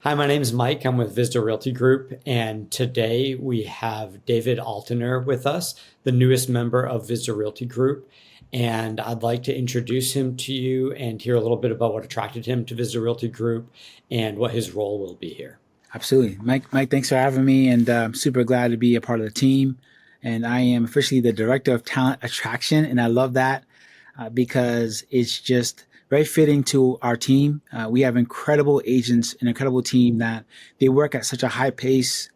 Hi, my name is Mike. I'm with Hvizda Realty Group, and today we have David Altenor with us, the newest member of Hvizda Realty Group. And I'd like to introduce him to you and hear a little bit about what attracted him to Hvizda Realty Group and what his role will be here. Absolutely. Mike, thanks for having me. And I'm super glad to be a part of the team. And I am officially the Director of Talent Attraction. And I love that because it's just very fitting to our team. We have incredible agents, an incredible team that they work at such a high pace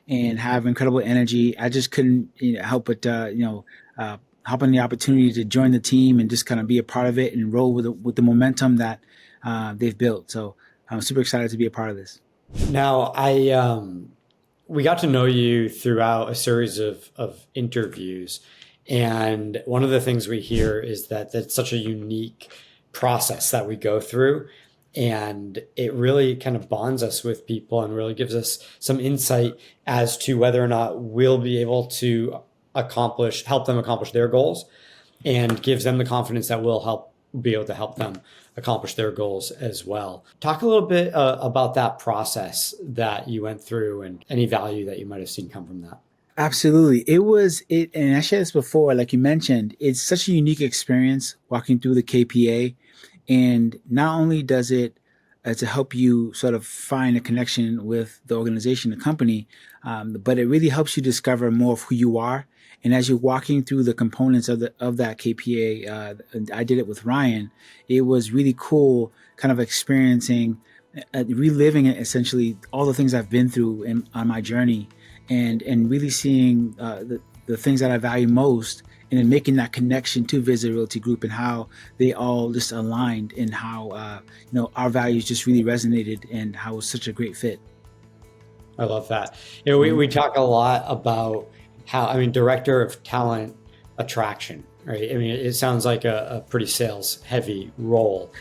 and have incredible energy. I just couldn't help but, hop on the opportunity to join the team and just kind of be a part of it and roll with the momentum that they've built. So I'm super excited to be a part of this. Now, we got to know you throughout a series of interviews. And one of the things we hear is that that's such a unique process that we go through. And it really kind of bonds us with people and really gives us some insight as to whether or not we'll be able to help them accomplish their goals, and gives them the confidence that we'll be able to help them accomplish their goals as well. Talk a little bit about that process that you went through and any value that you might have seen come from that. Absolutely. And I shared this before, like you mentioned, it's such a unique experience walking through the KPA. And not only does it to help you sort of find a connection with the organization, the company, but it really helps you discover more of who you are. And as you're walking through the components of that KPA, I did it with Ryan. It was really cool, kind of experiencing, reliving it, essentially all the things I've been through on my journey, and really seeing the things that I value most, and then making that connection to Hvizda Realty Group and how they all just aligned, and how our values just really resonated, and how it was such a great fit. I love that. We talk a lot about Director of Talent Attraction, right? It sounds like a pretty sales heavy role.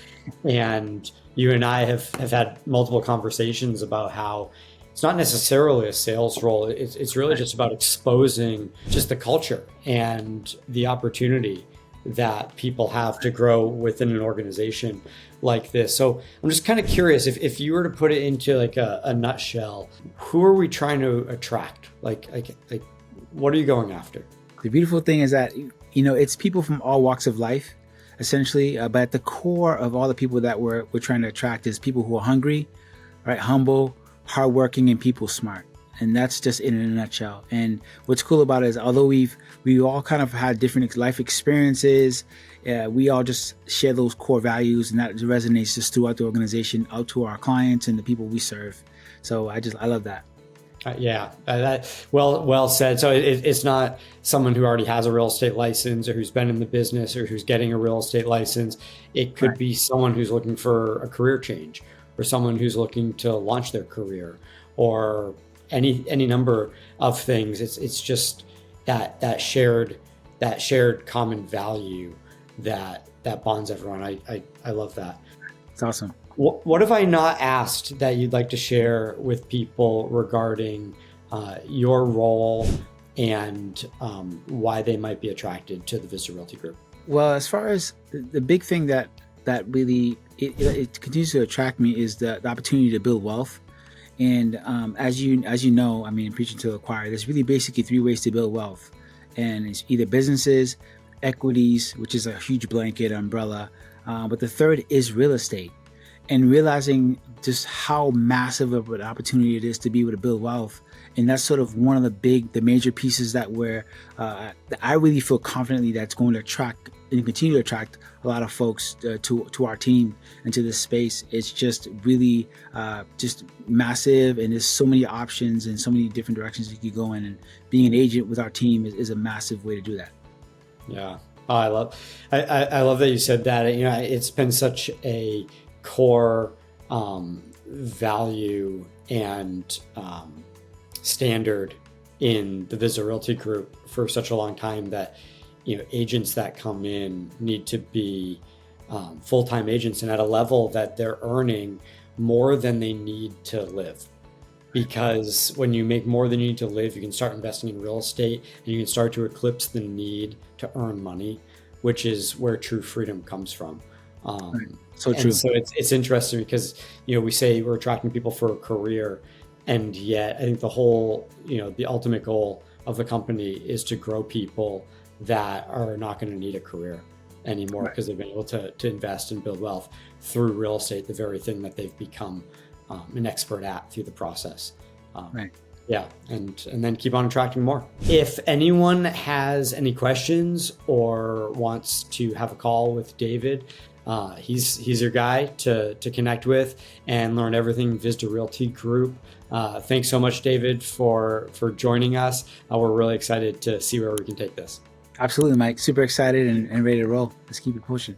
And you and I have had multiple conversations about how it's not necessarily a sales role. It's really just about exposing just the culture and the opportunity that people have to grow within an organization like this. So I'm just kind of curious, if you were to put it into like a nutshell, who are we trying to attract? Like what are you going after? The beautiful thing is that, it's people from all walks of life, essentially. But at the core of all the people that we're trying to attract is people who are hungry, right? Humble, hardworking, and people smart. And that's just in a nutshell. And what's cool about it is, although we all kind of had different life experiences, we all just share those core values, and that resonates just throughout the organization, out to our clients and the people we serve. So I love that. Well said. So it's not someone who already has a real estate license, or who's been in the business, or who's getting a real estate license. It could be someone who's looking for a career change, or someone who's looking to launch their career, or any number of things. It's just that shared common value that bonds everyone. I love that. It's awesome. What have I not asked that you'd like to share with people regarding your role and why they might be attracted to the Hvizda Realty Group? Well, as far as the big thing that really it continues to attract me is the opportunity to build wealth. And as you know, preaching to the choir, there's really basically three ways to build wealth, and it's either businesses, equities, which is a huge blanket umbrella, but the third is real estate. And realizing just how massive of an opportunity it is to be able to build wealth. And that's sort of one of the major pieces that I really feel confidently that's going to attract and continue to attract a lot of folks to our team and to this space. It's just really just massive, and there's so many options and so many different directions you could go in. And being an agent with our team is a massive way to do that. Yeah, I love that you said that. It's been such a core value and standard in the Hvizda Realty Group for such a long time that agents that come in need to be full-time agents and at a level that they're earning more than they need to live. Because when you make more than you need to live, you can start investing in real estate, and you can start to eclipse the need to earn money, which is where true freedom comes from. Right. So true. And so it's interesting because, we say we're attracting people for a career, and yet I think the whole, the ultimate goal of the company is to grow people that are not going to need a career anymore, because they've been able to invest and build wealth through real estate, the very thing that they've become an expert at through the process. Right. Yeah, and then keep on attracting more. If anyone has any questions or wants to have a call with David, he's your guy to connect with and learn everything Hvizda Realty Group. Thanks so much, David, for joining us. We're really excited to see where we can take this. Absolutely, Mike. Super excited and ready to roll. Let's keep it pushing.